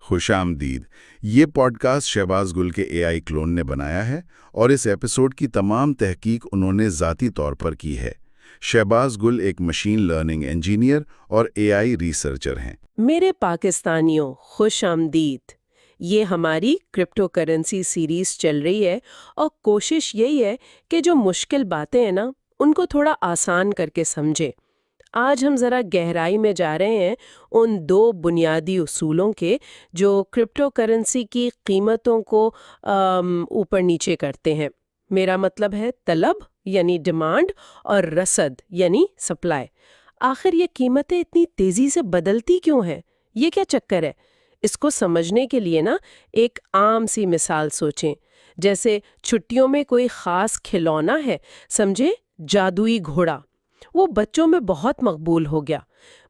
خوش آمدید. یہ پوڈ کاسٹ شہباز گل کے اے آئی کلون نے بنایا ہے اور اس ایپیسوڈ کی تمام تحقیق انہوں نے ذاتی طور پر کی ہے. شہباز گل ایک مشین لرننگ انجینئر اور اے آئی ریسرچر ہیں. میرے پاکستانیوں خوش آمدید. یہ ہماری کرپٹو کرنسی سیریز چل رہی ہے اور کوشش یہی ہے کہ جو مشکل باتیں ہیں نا ان کو تھوڑا آسان کر کے سمجھے. آج ہم ذرا گہرائی میں جا رہے ہیں ان دو بنیادی اصولوں کے جو کرپٹو کرنسی کی قیمتوں کو اوپر نیچے کرتے ہیں. میرا مطلب ہے طلب یعنی ڈیمانڈ اور رسد یعنی سپلائی. آخر یہ قیمتیں اتنی تیزی سے بدلتی کیوں ہیں؟ یہ کیا چکر ہے؟ اس کو سمجھنے کے لیے نا ایک عام سی مثال سوچیں. جیسے چھٹیوں میں کوئی خاص کھلونا ہے، سمجھے جادوئی گھوڑا. وہ بچوں میں بہت مقبول ہو گیا،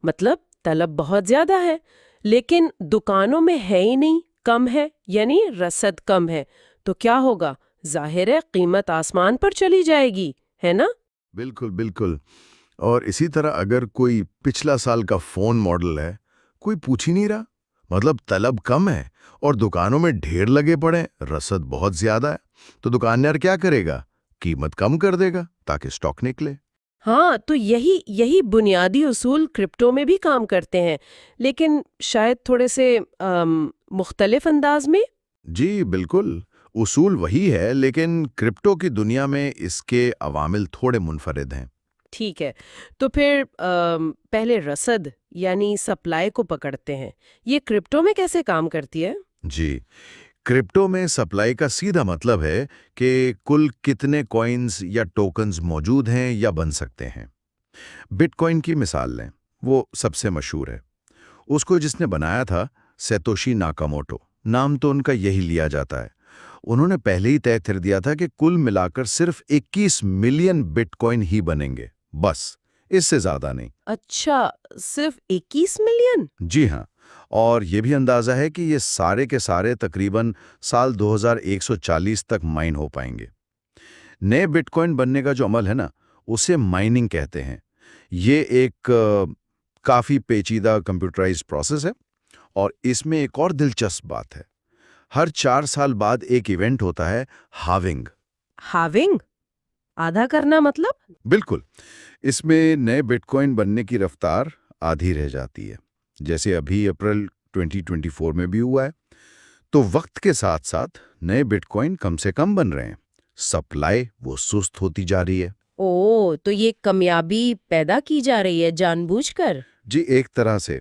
مطلب طلب بہت زیادہ ہے، لیکن دکانوں میں ہے ہی نہیں، کم ہے، یعنی رسد کم ہے. تو کیا ہوگا؟ ظاہر ہے قیمت آسمان پر چلی جائے گی، ہے نا؟ بالکل بالکل. اور اسی طرح اگر کوئی پچھلا سال کا فون ماڈل ہے، کوئی پوچھ ہی نہیں رہا، مطلب طلب کم ہے اور دکانوں میں ڈھیر لگے پڑے، رسد بہت زیادہ ہے، تو دکاندار کیا کرے گا؟ قیمت کم کر دے گا تاکہ سٹاک نکلے. ہاں، تو یہی بنیادی اصول کرپٹو میں بھی کام کرتے ہیں، لیکن شاید تھوڑے سے مختلف انداز میں. جی بالکل. اصول وہی ہے لیکن کرپٹو کی دنیا میں اس کے عوامل تھوڑے منفرد ہیں. ٹھیک ہے، تو پھر پہلے رسد یعنی سپلائی کو پکڑتے ہیں. یہ کرپٹو میں کیسے کام کرتی ہے؟ جی، کرپٹو میں سپلائی کا سیدھا مطلب ہے کہ کل کتنے کوئنز یا ٹوکنز موجود ہیں یا بن سکتے ہیں. بٹ کوئن کی مثال لیں، وہ سب سے مشہور ہے. اس کو جس نے بنایا تھا سیتوشی ناکاموٹو، نام تو ان کا یہی لیا جاتا ہے. انہوں نے پہلے ہی طے کر دیا تھا کہ کل ملا کر صرف 21 ملین بٹ کوئن ہی بنیں گے، بس اس سے زیادہ نہیں. اچھا، صرف 21 ملین؟ جی ہاں، اور یہ بھی اندازہ ہے کہ یہ سارے کے سارے تقریباً سال 2140 تک مائن ہو پائیں گے. نئے بٹ کوئن بننے کا جو عمل ہے نا، اسے مائننگ کہتے ہیں. یہ ایک کافی پیچیدہ کمپیوٹرائز پروسیس ہے اور اس میں ایک اور دلچسپ بات ہے. ہر 4 سال بعد ایک ایونٹ ہوتا ہے، ہاونگ. ہاونگ؟ آدھا کرنا مطلب؟ بالکل. اس میں نئے بٹ کوئن بننے کی رفتار آدھی رہ جاتی ہے، جیسے ابھی اپریل 2024 میں بھی ہوا ہے. تو وقت کے ساتھ ساتھ نئے بٹ کوئن کم سے کم بن رہے ہیں، سپلائی وہ سست ہوتی جا رہی ہے. تو یہ کامیابی پیدا کی جا رہی ہے جان بوجھ کر؟ جی ایک طرح سے.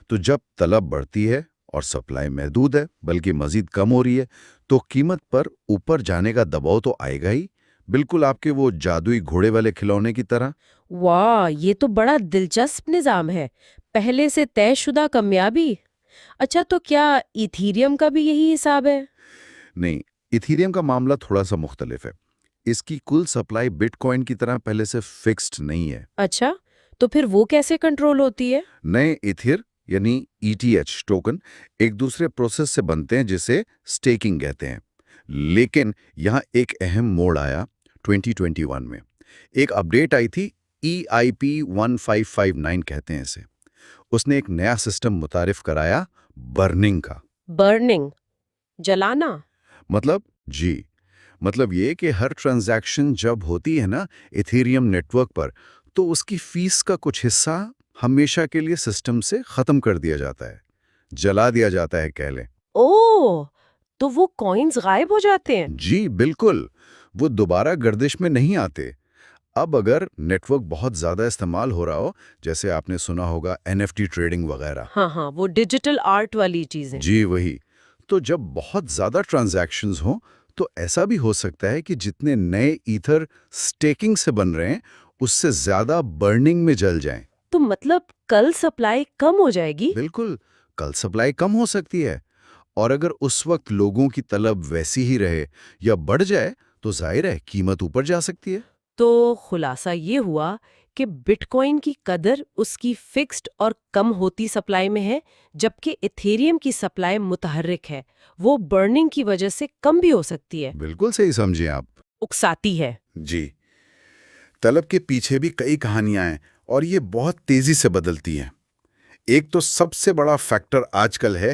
تو جب طلب بڑھتی ہے اور سپلائی محدود ہے بلکہ مزید کم ہو رہی ہے تو قیمت پر اوپر جانے کا دباؤ تو آئے گا ہی، بالکل آپ کے وہ جادوئی گھوڑے والے کھلونے کی طرح. واہ، یہ تو بڑا دلچسپ نظام ہے. پہلے سے طے شدہ کامیابی. اچھا، تو کیا ایتھیریم کا بھی یہی حساب ہے؟ نہیں، ایتھیریم کا معاملہ تھوڑا سا مختلف ہے. اس کی کل سپلائی بٹ کوئن کی طرح پہلے سے فکسڈ نہیں ہے. اچھا، تو پھر وہ کیسے کنٹرول ہوتی ہے؟ نئے ایتھر یعنی ای ٹی ایچ ٹوکن ایک دوسرے پروسیس سے بنتے ہیں جسے سٹیکنگ کہتے ہیں. لیکن یہاں ایک اہم موڑ آیا 2021 میں. ایک اپڈیٹ آئی تھی، EIP 1559 کہتے ہیں اسے. اس نے ایک نیا سسٹم متعارف کرایا، برننگ کا. برننگ؟ جلانا؟ مطلب یہ کہ ہر ٹرانزیکشن جب ہوتی ہے نا ایتھیریم نیٹ ورک پر، تو اس کی فیس کا کچھ حصہ ہمیشہ کے لیے سسٹم سے ختم کر دیا جاتا ہے، جلا دیا جاتا ہے کہہ لیں. تو وہ کوئنز غائب ہو جاتے ہیں؟ جی بالکل، وہ دوبارہ گردش میں نہیں آتے. اب اگر نیٹ ورک بہت زیادہ استعمال ہو رہا ہو، جیسے آپ نے سنا ہوگا NFT ٹریڈنگ وغیرہ. ہاں، وہ ڈیجیٹل آرٹ والی چیزیں. جی وہی. تو جب بہت زیادہ ٹرانزیکشنز ہوں تو ایسا بھی ہو سکتا ہے کہ جتنے نئے ایتھر سٹیکنگ سے بن رہے ہیں اس سے زیادہ برننگ میں جل جائیں. تو مطلب کل سپلائی کم ہو جائے گی؟ بالکل، کل سپلائی کم ہو سکتی ہے. اور اگر اس وقت لوگوں کی طلب ویسی ہی رہے یا بڑھ جائے تو ظاہر ہے قیمت اوپر جا سکتی ہے. تو خلاصہ یہ ہوا کہ بٹ کوئن کی قدر اس کی فکسڈ اور کم ہوتی سپلائی میں ہے، جبکہ ایتھیریم کی سپلائی متحرک ہے، وہ برننگ کی وجہ سے کم بھی ہو سکتی ہے. بالکل صحیح سمجھیں آپ. اکساتی ہے. جی، طلب کے پیچھے بھی کئی کہانیاں ہیں اور یہ بہت تیزی سے بدلتی ہیں. ایک تو سب سے بڑا فیکٹر آج کل ہے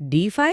DeFi?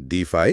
DeFi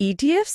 ETFs?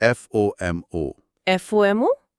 FOMO। FOMO?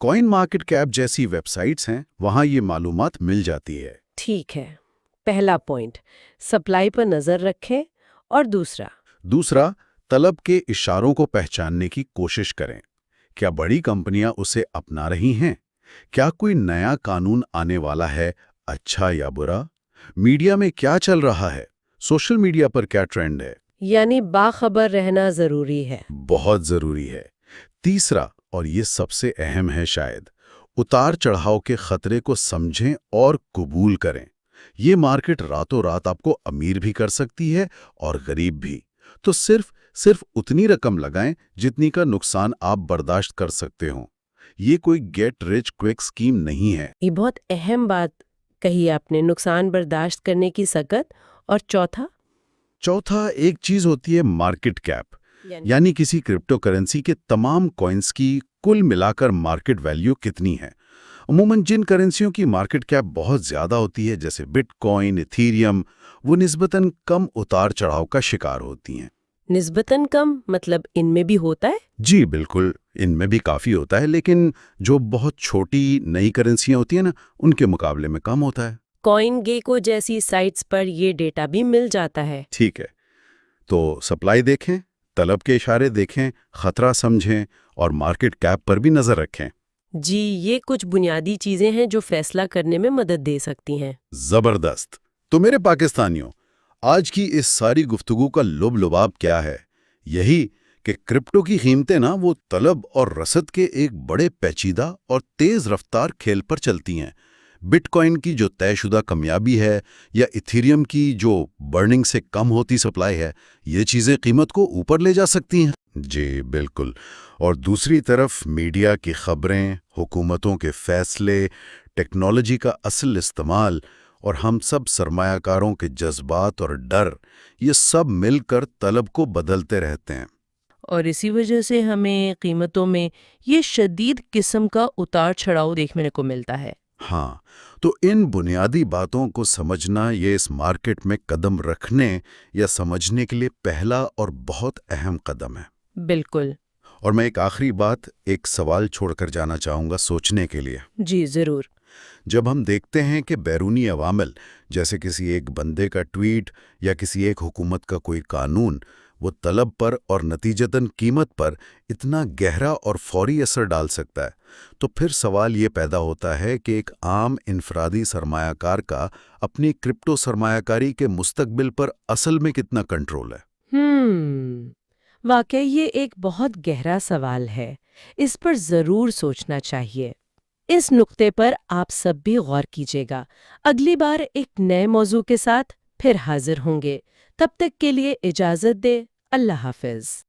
Coin market cap جیسی ویب سائٹس ہیں، وہاں یہ معلومات مل جاتی ہے۔ ٹھیک ہے، پہلا پوائنٹ سپلائی پر نظر رکھیں، اور دوسرا طلب کے اشاروں کو پہچاننے کی کوشش کریں۔ کیا بڑی کمپنیاں اسے اپنا رہی ہیں؟ کیا کوئی نیا قانون آنے والا ہے، اچھا یا برا؟ میڈیا میں کیا چل رہا ہے؟ سوشل میڈیا پر کیا ٹرینڈ ہے؟ یعنی باخبر رہنا ضروری ہے۔ بہت ضروری ہے۔ تیسرا، اور یہ سب سے اہم ہے شاید، اتار چڑھاؤ کے خطرے کو سمجھیں اور قبول کریں۔ یہ مارکیٹ راتوں رات آپ کو امیر بھی کر سکتی ہے اور غریب بھی۔ تو صرف اتنی رقم لگائیں جتنی کا نقصان آپ برداشت کر سکتے ہوں۔ یہ کوئی گیٹ رچ کوئک اسکیم نہیں ہے۔ یہ بہت اہم بات کہی آپ نے، نقصان برداشت کرنے کی سکت۔ اور چوتھا ایک چیز ہوتی ہے مارکیٹ کیپ، یعنی کسی کرپٹو کرنسی کے تمام کوئنس کی کل ملا کر مارکیٹ ویلیو کتنی ہے۔ عموماً جن کرنسیوں کی مارکیٹ کیپ بہت زیادہ ہوتی ہے، جیسے بٹ کوئن، ایتھیریم، وہ نسبتاً کم اتار چڑھاؤ کا شکار ہوتی ہیں۔ نسبتاً کم مطلب ان میں بھی ہوتا ہے؟ جی بالکل، ان میں بھی کافی ہوتا ہے، لیکن جو بہت چھوٹی نئی کرنسیاں ہوتی ہیں نا، ان کے مقابلے میں کم ہوتا ہے۔ کوئن گیکو جیسی سائٹس پر یہ ڈیٹا بھی مل جاتا ہے۔ ٹھیک ہے، تو سپلائی دیکھیں، طلب کے اشارے دیکھیں، خطرہ سمجھیں، اور مارکیٹ کیپ پر بھی نظر رکھیں۔ جی، یہ کچھ بنیادی چیزیں ہیں جو فیصلہ کرنے میں مدد دے سکتی ہیں۔ زبردست۔ تو میرے پاکستانیوں، آج کی اس ساری گفتگو کا لب لباب کیا ہے؟ یہی کہ کرپٹو کی قیمتیں نا وہ طلب اور رسد کے ایک بڑے پیچیدہ اور تیز رفتار کھیل پر چلتی ہیں۔ بٹ کوئن کی جو طے شدہ کامیابی ہے، یا ایتھیریم کی جو برننگ سے کم ہوتی سپلائی ہے، یہ چیزیں قیمت کو اوپر لے جا سکتی ہیں۔ جی بالکل۔ اور دوسری طرف میڈیا کی خبریں، حکومتوں کے فیصلے، ٹیکنالوجی کا اصل استعمال، اور ہم سب سرمایہ کاروں کے جذبات اور ڈر، یہ سب مل کر طلب کو بدلتے رہتے ہیں۔ اور اسی وجہ سے ہمیں قیمتوں میں یہ شدید قسم کا اتار چڑھاؤ دیکھنے کو ملتا ہے۔ ہاں، تو ان بنیادی باتوں کو سمجھنا یہ اس مارکیٹ میں قدم رکھنے یا سمجھنے کے لیے پہلا اور بہت اہم قدم ہے۔ بالکل۔ اور میں ایک آخری بات، ایک سوال چھوڑ کر جانا چاہوں گا سوچنے کے لیے۔ جی ضرور۔ جب ہم دیکھتے ہیں کہ بیرونی عوامل، جیسے کسی ایک بندے کا ٹویٹ یا کسی ایک حکومت کا کوئی قانون، وہ طلب پر اور نتیجتاً قیمت پر اتنا گہرا اور فوری اثر ڈال سکتا ہے، تو پھر سوال یہ پیدا ہوتا ہے کہ ایک عام انفرادی سرمایہ کار کا اپنی کرپٹو سرمایہ کاری کے مستقبل پر اصل میں کتنا کنٹرول ہے؟ واقعی یہ ایک بہت گہرا سوال ہے، اس پر ضرور سوچنا چاہیے۔ اس نقطے پر آپ سب بھی غور کیجیے گا۔ اگلی بار ایک نئے موضوع کے ساتھ پھر حاضر ہوں گے۔ تب تک کے لیے اجازت دے۔ اللہ حافظ۔